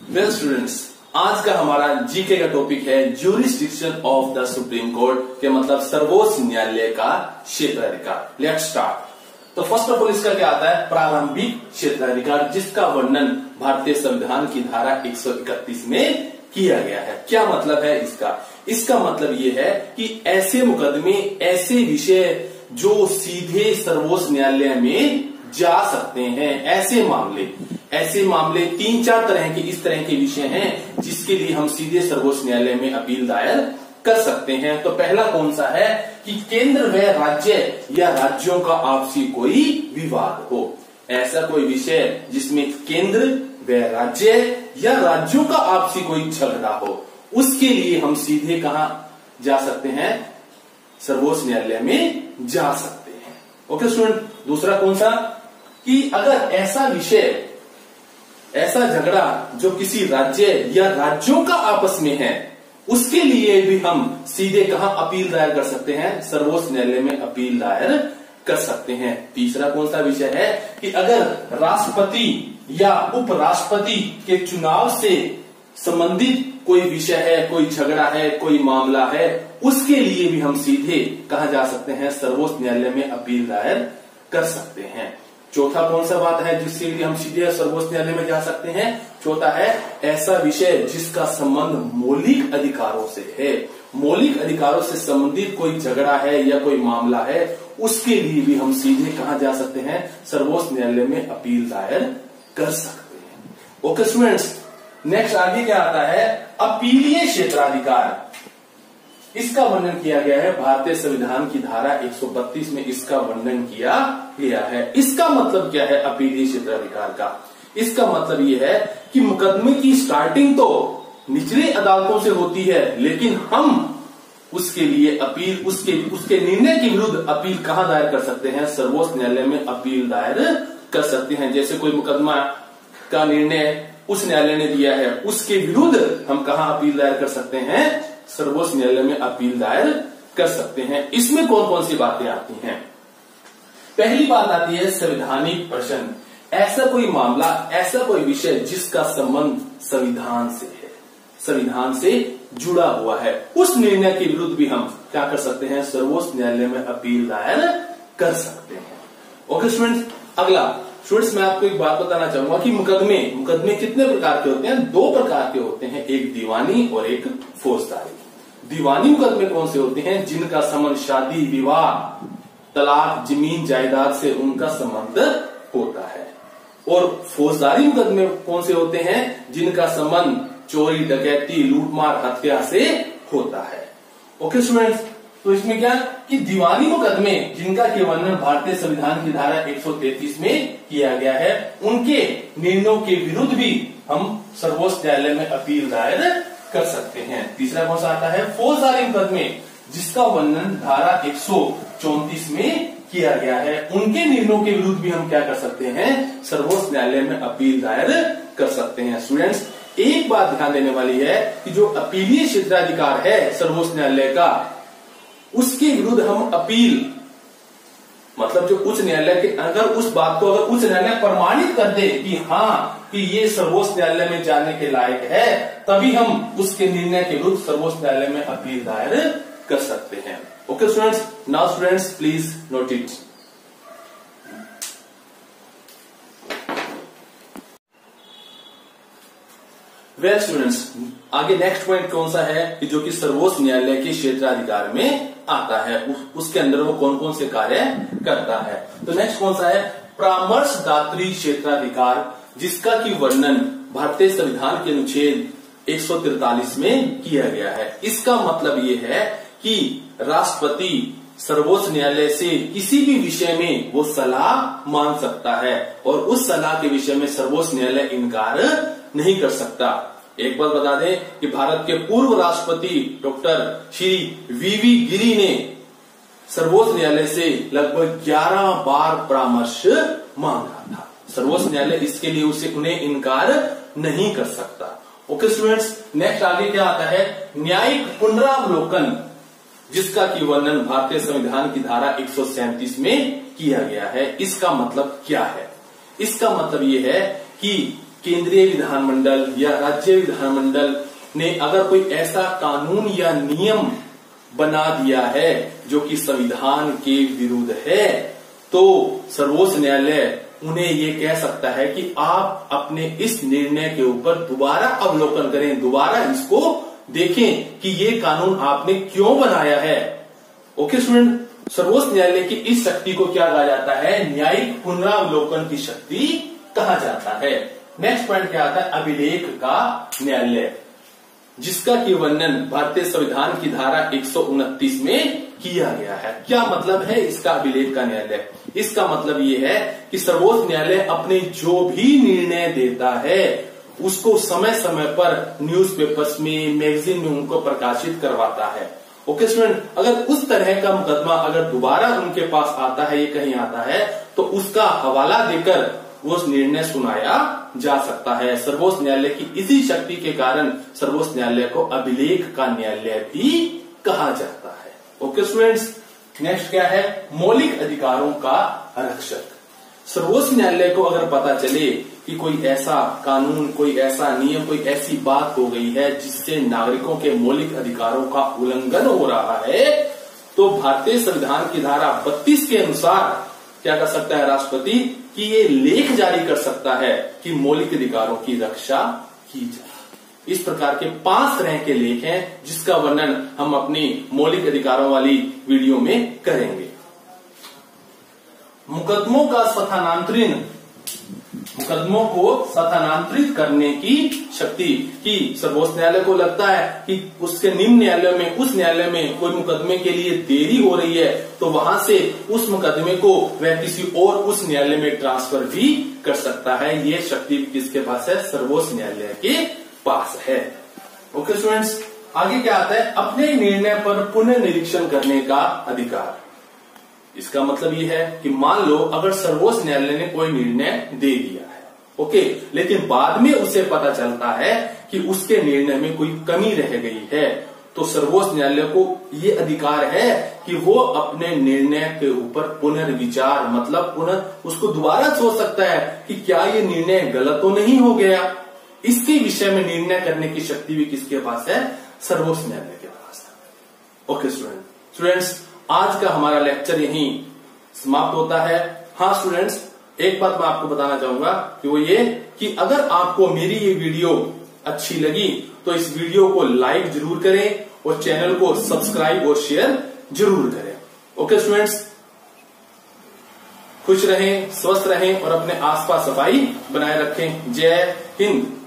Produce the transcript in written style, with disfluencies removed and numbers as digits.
Well students, आज का हमारा जीके का टॉपिक है jurisdiction of the supreme court के मतलब सर्वोच्च न्यायालय का क्षेत्राधिकार। Let's start. तो फर्स्ट ऑफ ऑल इसका क्या आता है? प्रारंभिक क्षेत्राधिकार, जिसका वर्णन भारतीय संविधान की धारा 131 में किया गया है। क्या मतलब है इसका? इसका मतलब ये है कि ऐसे मुकदमे, ऐसे विषय जो सीधे सर्वोच्च न्यायालय में जा सकते हैं, ऐसे मामले 3-4 तरह के इस तरह के विषय हैं जिसके लिए हम सीधे सर्वोच्च न्यायालय में अपील दायर कर सकते हैं। तो पहला कौन सा है कि केंद्र व राज्य या राज्यों का आपसी कोई विवाद हो। ऐसा कोई विषय जिसमें केंद्र व राज्य या राज्यों का आपसी कोई झगड़ा हो, उसके लिए हम सीधे कहां जा सकते हैं? सर्वोच्च न्यायालय में जा सकते हैं। Okay student. दूसरा कौन सा कि अगर ऐसा विषय, ऐसा झगड़ा जो किसी राज्य या राज्यों का आपस में है, उसके लिए भी हम सीधे कहां अपील दायर कर सकते हैं? सर्वोच्च न्यायालय में अपील दायर कर सकते हैं। तीसरा कौन सा विषय है कि अगर राष्ट्रपति या उपराष्ट्रपति के चुनाव से संबंधित कोई विषय है, कोई झगड़ा है, कोई मामला है, उसके लिए भी हम सीधे कहां जा सकते हैं? सर्वोच्च न्यायालय में अपील दायर कर सकते हैं। चौथा कौन सा बात है जिसके लिए हम सीधे सर्वोच्च न्यायालय में जा सकते हैं? चौथा है ऐसा विषय जिसका संबंध मौलिक अधिकारों से है। मौलिक अधिकारों से संबंधित कोई झगड़ा है या कोई मामला है, उसके लिए भी हम सीधे कहां जा सकते हैं? सर्वोच्च न्यायालय में अपील दायर कर सकते हैं। ओके स्टूडेंट्स, नेक्स्ट आगे क्या आता है? अपीलीय क्षेत्राधिकार। इसका वर्णन किया गया है भारतीय संविधान की धारा 132 में, इसका वर्णन किया गया है। इसका मतलब क्या है अपीलीय क्षेत्राधिकार का? इसका मतलब यह है कि मुकदमे की स्टार्टिंग तो निचली अदालतों से होती है, लेकिन हम उसके लिए अपील, उसके निर्णय के विरुद्ध अपील कहां दायर कर सकते हैं? सर्वोच्च न्यायालय में अपील दायर कर सकते हैं। जैसे कोई मुकदमा का निर्णय उस न्यायालय ने दिया है, उसके विरुद्ध हम कहां अपील दायर कर सकते हैं? सर्वोच्च न्यायालय में अपील दायर कर सकते हैं। इसमें कौन कौन सी बातें आती हैं? पहली बात आती है संवैधानिक प्रश्न। ऐसा कोई मामला, ऐसा कोई विषय जिसका संबंध संविधान से है, संविधान से जुड़ा हुआ है, उस निर्णय के विरुद्ध भी हम क्या कर सकते हैं? सर्वोच्च न्यायालय में अपील दायर कर सकते हैं। Okay students. अगला स्टूडेंट्स, मैं आपको एक बात बताना चाहूंगा कि मुकदमे कितने प्रकार के होते हैं? 2 प्रकार के होते हैं, एक दीवानी और एक फौजदारी। दीवानी मुकदमे कौन से होते हैं? जिनका संबंध शादी, विवाह, तलाक, जमीन जायदाद से उनका संबंध होता है। और फौजदारी मुकदमे कौन से होते हैं? जिनका संबंध चोरी, डकैती, लूटमार, हत्या से होता है। Okay students. तो इसमें क्या कि दीवानी मुकदमे जिनका के वर्णन भारतीय संविधान की धारा 133 में किया गया है, उनके निर्णयों के विरुद्ध भी हम सर्वोच्च न्यायालय में अपील दायर कर सकते हैं। तीसरा कौन सा आता है? फौजदारी मुकदमे जिसका वर्णन धारा 134 में किया गया है, उनके निर्णयों के विरुद्ध भी हम क्या कर सकते हैं? सर्वोच्च न्यायालय में अपील दायर कर सकते हैं। स्टूडेंट्स, एक बात ध्यान देने वाली है कि जो अपीलीय क्षेत्राधिकार है सर्वोच्च न्यायालय का, उसके विरुद्ध हम अपील, मतलब जो उच्च न्यायालय के, अगर उस बात को अगर उच्च न्यायालय प्रमाणित कर दे कि हाँ कि ये सर्वोच्च न्यायालय में जाने के लायक है, तभी हम उसके निर्णय के विरुद्ध सर्वोच्च न्यायालय में अपील दायर कर सकते हैं। Okay students. Now students please note it. Well students, आगे नेक्स्ट पॉइंट कौन सा है कि जो कि सर्वोच्च न्यायालय के क्षेत्राधिकार में आता है, उसके अंदर वो कौन कौन से कार्य करता है? तो नेक्स्ट कौन सा है? परामर्शदात्री क्षेत्राधिकार, जिसका की वर्णन भारतीय संविधान के अनुच्छेद 143 में किया गया है। इसका मतलब ये है कि राष्ट्रपति सर्वोच्च न्यायालय से किसी भी विषय में वो सलाह मांग सकता है और उस सलाह के विषय में सर्वोच्च न्यायालय इनकार नहीं कर सकता। एक बात बता दें कि भारत के पूर्व राष्ट्रपति डॉक्टर श्री वीवी गिरी ने सर्वोच्च न्यायालय से लगभग 11 बार परामर्श मांगा था। सर्वोच्च न्यायालय इसके लिए उन्हें इनकार नहीं कर सकता। Okay students. नेक्स्ट आगे क्या आता है? न्यायिक पुनरावलोकन, जिसका की वर्णन भारतीय संविधान की धारा 137 में किया गया है। इसका मतलब क्या है? इसका मतलब यह है कि केंद्रीय विधानमंडल या राज्य विधानमंडल ने अगर कोई ऐसा कानून या नियम बना दिया है जो कि संविधान के विरुद्ध है, तो सर्वोच्च न्यायालय उन्हें ये कह सकता है कि आप अपने इस निर्णय के ऊपर दोबारा अवलोकन करें, दोबारा इसको देखें कि ये कानून आपने क्यों बनाया है। ओके स्टूडेंट, सर्वोच्च न्यायालय की इस शक्ति को क्या कहा जाता है? न्यायिक पुनरावलोकन की शक्ति कहा जाता है। नेक्स्ट पॉइंट क्या आता है? अभिलेख का न्यायालय, जिसका कि वर्णन भारतीय संविधान की धारा 129 में किया गया है। क्या मतलब है इसका अभिलेख का न्यायालय? इसका मतलब ये है कि सर्वोच्च न्यायालय अपने जो भी निर्णय देता है उसको समय समय पर न्यूज़पेपर्स में, मैगजीन में उनको प्रकाशित करवाता है। ओके स्टूडेंट, अगर उस तरह का मुकदमा अगर दोबारा उनके पास आता है, ये कहीं आता है, तो उसका हवाला देकर वो निर्णय सुनाया जा सकता है। सर्वोच्च न्यायालय की इसी शक्ति के कारण सर्वोच्च न्यायालय को अभिलेख का न्यायालय भी कहा जाता है। ओके स्टूडेंट्स, नेक्स्ट क्या है? मौलिक अधिकारों का रक्षक। सर्वोच्च न्यायालय को अगर पता चले कि कोई ऐसा कानून, कोई ऐसा नियम, कोई ऐसी बात हो गई है जिससे नागरिकों के मौलिक अधिकारों का उल्लंघन हो रहा है, तो भारतीय संविधान की धारा 32 के अनुसार क्या कर सकता है राष्ट्रपति कि ये लेख जारी कर सकता है कि मौलिक अधिकारों की रक्षा की जाए। इस प्रकार के 5 तरह के लेख हैं जिसका वर्णन हम अपनी मौलिक अधिकारों वाली वीडियो में करेंगे। मुकदमों को स्थानांतरित करने की शक्ति की सर्वोच्च न्यायालय को लगता है कि उसके निम्न न्यायालय में, उस न्यायालय में कोई मुकदमे के लिए देरी हो रही है, तो वहां से उस मुकदमे को वह किसी और उस न्यायालय में ट्रांसफर भी कर सकता है। ये शक्ति किसके पास है? सर्वोच्च न्यायालय के पास है। ओके स्टूडेंट्स, आगे क्या आता है? अपने निर्णय पर पुनर्निरीक्षण करने का अधिकार। इसका मतलब ये है कि मान लो अगर सर्वोच्च न्यायालय ने कोई निर्णय दे दिया है, ओके, लेकिन बाद में उसे पता चलता है कि उसके निर्णय में कोई कमी रह गई है, तो सर्वोच्च न्यायालय को ये अधिकार है कि वो अपने निर्णय के ऊपर पुनर्विचार, मतलब उसको दोबारा सोच सकता है कि क्या ये निर्णय गलत तो नहीं हो गया। इसके विषय में निर्णय करने की शक्ति भी किसके पास है? सर्वोच्च न्यायालय के पास है। ओके स्टूडेंट्स, आज का हमारा लेक्चर यहीं समाप्त होता है। हाँ स्टूडेंट्स, एक बात मैं आपको बताना चाहूंगा कि वो ये कि अगर आपको मेरी ये वीडियो अच्छी लगी तो इस वीडियो को लाइक जरूर करें और चैनल को सब्सक्राइब और शेयर जरूर करें। ओके स्टूडेंट्स, खुश रहें, स्वस्थ रहें और अपने आसपास सफाई बनाए रखें। जय हिंद।